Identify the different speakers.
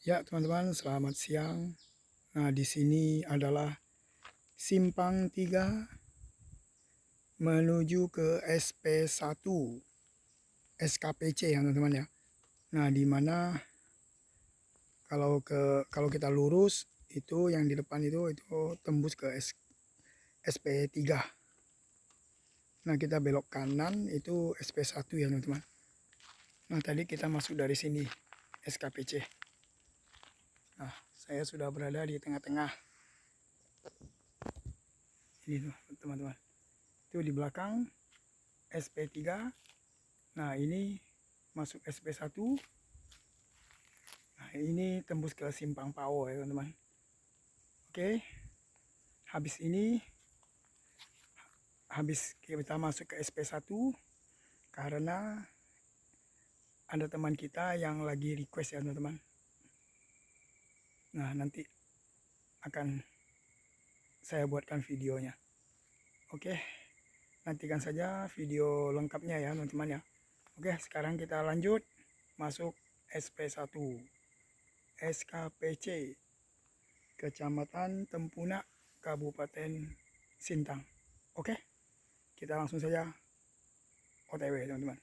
Speaker 1: Ya, teman-teman, selamat siang. Nah, di sini adalah Simpang 3 menuju ke SP1 SKPC ya, teman-teman ya. Nah, di mana kalau kita lurus itu yang di depan itu tembus ke SP3. Nah, kita belok kanan itu SP1 ya, teman-teman. Nah, tadi kita masuk dari sini SKPC. Nah, saya sudah berada di tengah-tengah. Ini tuh, teman-teman. Itu di belakang SP3. Nah, ini masuk SP1. Nah, ini tembus ke Simpang Pao ya, teman-teman. Oke. Habis kita masuk ke SP1 karena ada teman kita yang lagi request ya, teman-teman. Nah, nanti akan saya buatkan videonya. Oke. Nantikan saja video lengkapnya ya, teman-teman ya. Oke, sekarang kita lanjut masuk SP1 SKPC Kecamatan Tempuna, Kabupaten Sintang. Oke, kita langsung saja OTW, teman-teman.